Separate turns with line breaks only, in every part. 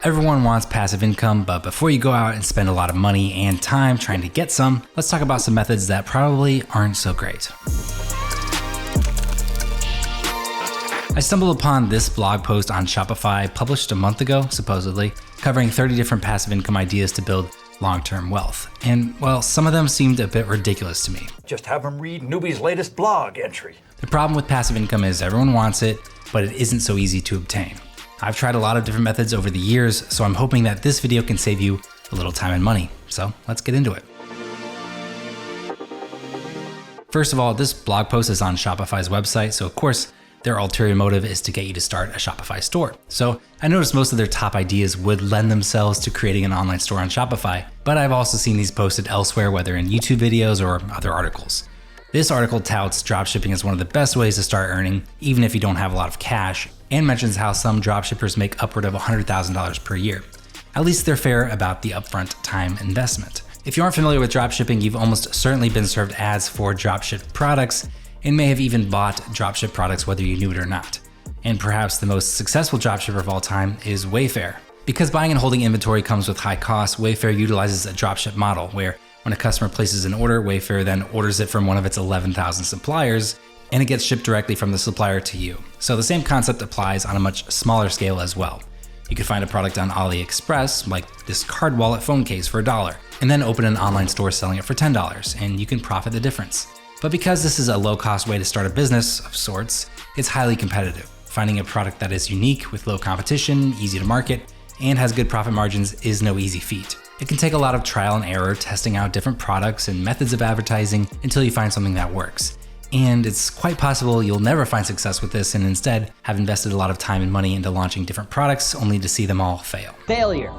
Everyone wants passive income, but before you go out and spend a lot of money and time trying to get some, let's talk about some methods that probably aren't so great. I stumbled upon this blog post on Shopify published a month ago, supposedly, covering 30 different passive income ideas to build long-term wealth. And, well, some of them seemed a bit ridiculous to me.
Just have them read Newbie's latest blog entry.
The problem with passive income is everyone wants it, but it isn't so easy to obtain. I've tried a lot of different methods over the years, so I'm hoping that this video can save you a little time and money. So let's get into it. First of all, this blog post is on Shopify's website, so of course, their ulterior motive is to get you to start a Shopify store. So I noticed most of their top ideas would lend themselves to creating an online store on Shopify, but I've also seen these posted elsewhere, whether in YouTube videos or other articles. This article touts dropshipping as one of the best ways to start earning, even if you don't have a lot of cash, and mentions how some dropshippers make upward of $100,000 per year. At least they're fair about the upfront time investment. If you aren't familiar with dropshipping, you've almost certainly been served ads for dropship products and may have even bought dropship products whether you knew it or not. And perhaps the most successful dropshipper of all time is Wayfair. Because buying and holding inventory comes with high costs, Wayfair utilizes a dropship model where when a customer places an order, Wayfair then orders it from one of its 11,000 suppliers, and it gets shipped directly from the supplier to you. So the same concept applies on a much smaller scale as well. You could find a product on AliExpress, like this card wallet phone case for $1, and then open an online store selling it for $10, and you can profit the difference. But because this is a low-cost way to start a business of sorts, it's highly competitive. Finding a product that is unique with low competition, easy to market, and has good profit margins is no easy feat. It can take a lot of trial and error, testing out different products and methods of advertising until you find something that works. And it's quite possible you'll never find success with this and instead have invested a lot of time and money into launching different products only to see them all fail.
Failure,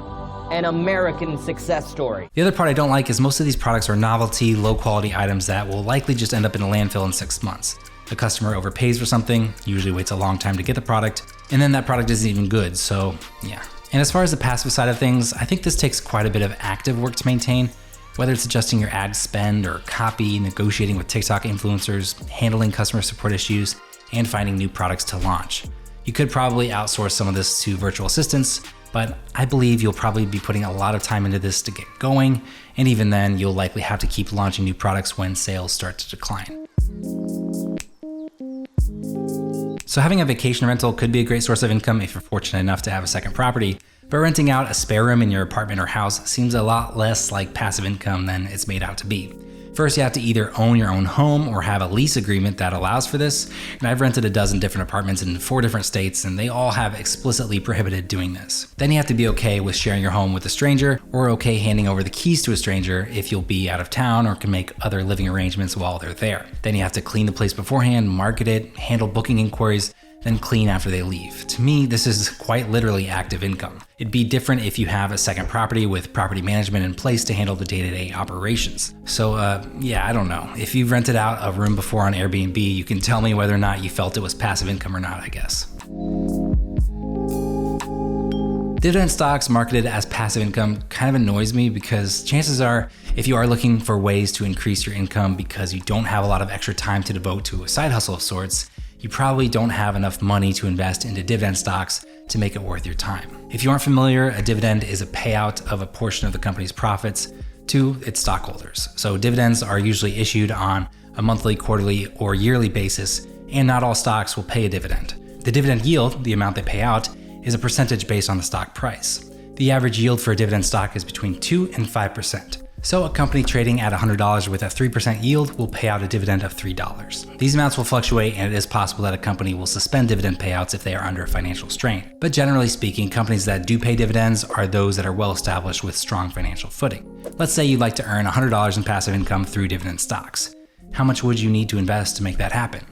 an American success story.
The other part I don't like is most of these products are novelty, low quality items that will likely just end up in a landfill in 6 months. The customer overpays for something, usually waits a long time to get the product, and then that product isn't even good, so yeah. And as far as the passive side of things, I think this takes quite a bit of active work to maintain, whether it's adjusting your ad spend or copy, negotiating with TikTok influencers, handling customer support issues, and finding new products to launch. You could probably outsource some of this to virtual assistants, but I believe you'll probably be putting a lot of time into this to get going, and even then, you'll likely have to keep launching new products when sales start to decline. So having a vacation rental could be a great source of income if you're fortunate enough to have a second property, but renting out a spare room in your apartment or house seems a lot less like passive income than it's made out to be. First, you have to either own your own home or have a lease agreement that allows for this, and I've rented a dozen different apartments in 4 different states, and they all have explicitly prohibited doing this. Then you have to be okay with sharing your home with a stranger, or okay handing over the keys to a stranger if you'll be out of town or can make other living arrangements while they're there. Then you have to clean the place beforehand, market it, handle booking inquiries, then clean after they leave. To me, this is quite literally active income. It'd be different if you have a second property with property management in place to handle the day-to-day operations. So yeah, I don't know. If you've rented out a room before on Airbnb, you can tell me whether or not you felt it was passive income or not, I guess. Dividend stocks marketed as passive income kind of annoys me because chances are, if you are looking for ways to increase your income because you don't have a lot of extra time to devote to a side hustle of sorts, you probably don't have enough money to invest into dividend stocks to make it worth your time. If you aren't familiar, a dividend is a payout of a portion of the company's profits to its stockholders. So dividends are usually issued on a monthly, quarterly, or yearly basis, and not all stocks will pay a dividend. The dividend yield, the amount they pay out, is a percentage based on the stock price. The average yield for a dividend stock is between 2 and 5%. So a company trading at $100 with a 3% yield will pay out a dividend of $3. These amounts will fluctuate, and it is possible that a company will suspend dividend payouts if they are under financial strain. But generally speaking, companies that do pay dividends are those that are well established with strong financial footing. Let's say you'd like to earn $100 in passive income through dividend stocks. How much would you need to invest to make that happen?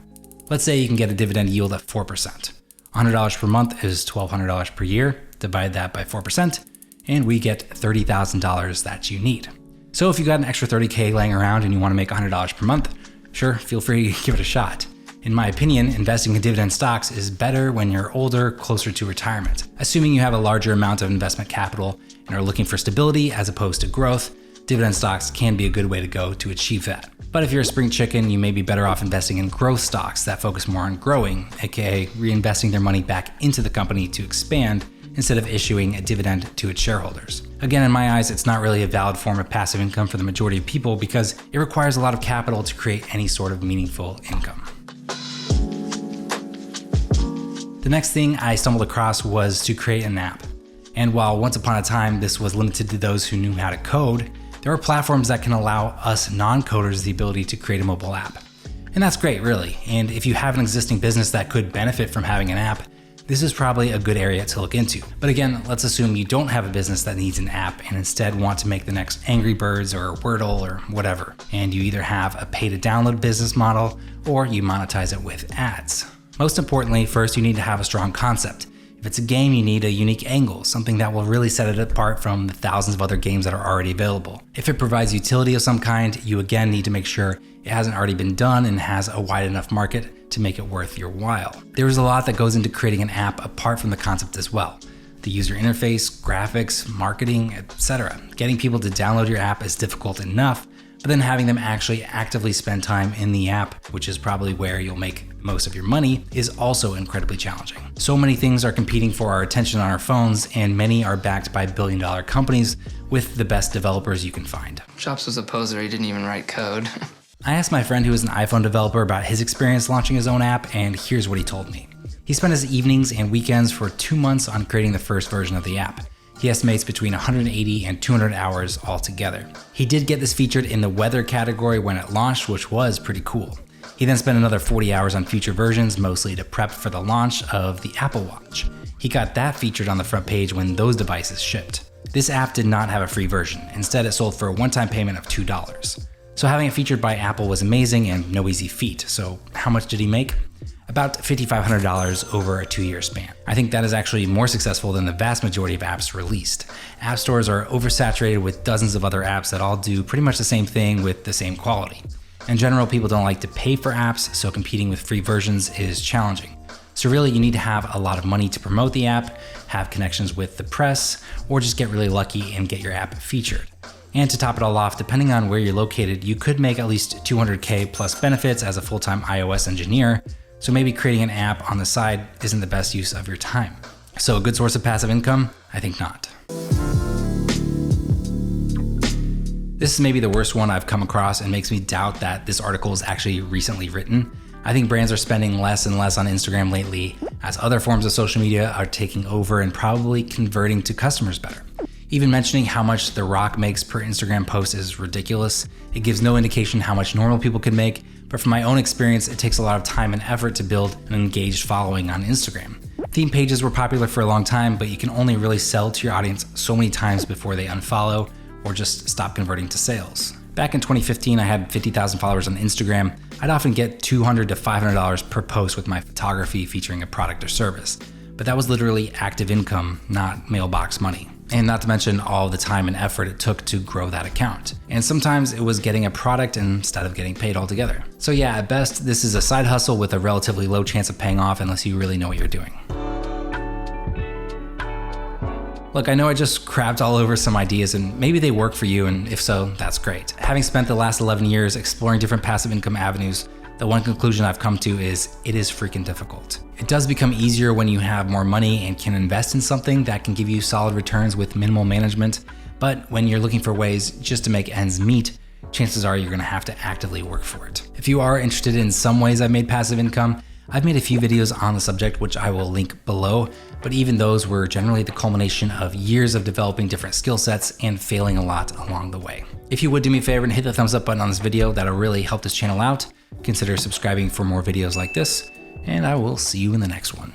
Let's say you can get a dividend yield of 4%. $100 per month is $1,200 per year. Divide that by 4%, and we get $30,000 that you need. So if you got an extra $30K laying around and you want to make $100 per month, sure, feel free to give it a shot. In my opinion, investing in dividend stocks is better when you're older, closer to retirement. Assuming you have a larger amount of investment capital and are looking for stability as opposed to growth, dividend stocks can be a good way to go to achieve that. But if you're a spring chicken, you may be better off investing in growth stocks that focus more on growing, aka reinvesting their money back into the company to expand instead of issuing a dividend to its shareholders. Again, in my eyes, it's not really a valid form of passive income for the majority of people because it requires a lot of capital to create any sort of meaningful income. The next thing I stumbled across was to create an app. And while once upon a time this was limited to those who knew how to code, there are platforms that can allow us non-coders the ability to create a mobile app. And that's great, really. And if you have an existing business that could benefit from having an app, this is probably a good area to look into. But again, let's assume you don't have a business that needs an app and instead want to make the next Angry Birds or Wordle or whatever. And you either have a pay-to-download business model or you monetize it with ads. Most importantly, first you need to have a strong concept. If it's a game, you need a unique angle, something that will really set it apart from the thousands of other games that are already available. If it provides utility of some kind, you again need to make sure it hasn't already been done and has a wide enough market to make it worth your while. There is a lot that goes into creating an app apart from the concept as well. The user interface, graphics, marketing, etc. Getting people to download your app is difficult enough, but then having them actually actively spend time in the app, which is probably where you'll make most of your money, is also incredibly challenging. So many things are competing for our attention on our phones, and many are backed by billion-dollar companies with the best developers you can find.
Shops was a poser, he didn't even write code.
I asked my friend who is an iPhone developer about his experience launching his own app, and here's what he told me. He spent his evenings and weekends for 2 months on creating the first version of the app. He estimates between 180 and 200 hours altogether. He did get this featured in the weather category when it launched, which was pretty cool. He then spent another 40 hours on future versions, mostly to prep for the launch of the Apple Watch. He got that featured on the front page when those devices shipped. This app did not have a free version. Instead, it sold for a one-time payment of $2. So having it featured by Apple was amazing and no easy feat. So how much did he make? About $5,500 over a 2-year span. I think that is actually more successful than the vast majority of apps released. App stores are oversaturated with dozens of other apps that all do pretty much the same thing with the same quality. In general, people don't like to pay for apps, so competing with free versions is challenging. So really, you need to have a lot of money to promote the app, have connections with the press, or just get really lucky and get your app featured. And to top it all off, depending on where you're located, you could make at least $200K plus benefits as a full-time iOS engineer, so maybe creating an app on the side isn't the best use of your time. So a good source of passive income? I think not. This is maybe the worst one I've come across and makes me doubt that this article is actually recently written. I think brands are spending less and less on Instagram lately as other forms of social media are taking over and probably converting to customers better. Even mentioning how much The Rock makes per Instagram post is ridiculous. It gives no indication how much normal people could make, but from my own experience, it takes a lot of time and effort to build an engaged following on Instagram. Theme pages were popular for a long time, but you can only really sell to your audience so many times before they unfollow or just stop converting to sales. Back in 2015, I had 50,000 followers on Instagram. I'd often get $200 to $500 per post with my photography featuring a product or service. But that was literally active income, not mailbox money. And not to mention all the time and effort it took to grow that account. And sometimes it was getting a product instead of getting paid altogether. So yeah, at best, this is a side hustle with a relatively low chance of paying off unless you really know what you're doing. Look, I know I just crapped all over some ideas and maybe they work for you, and if so, that's great. Having spent the last 11 years exploring different passive income avenues, the one conclusion I've come to is it is freaking difficult. It does become easier when you have more money and can invest in something that can give you solid returns with minimal management, but when you're looking for ways just to make ends meet, chances are you're gonna have to actively work for it. If you are interested in some ways I've made passive income, I've made a few videos on the subject, which I will link below, but even those were generally the culmination of years of developing different skill sets and failing a lot along the way. If you would do me a favor and hit the thumbs up button on this video, that'll really help this channel out. Consider subscribing for more videos like this, and I will see you in the next one.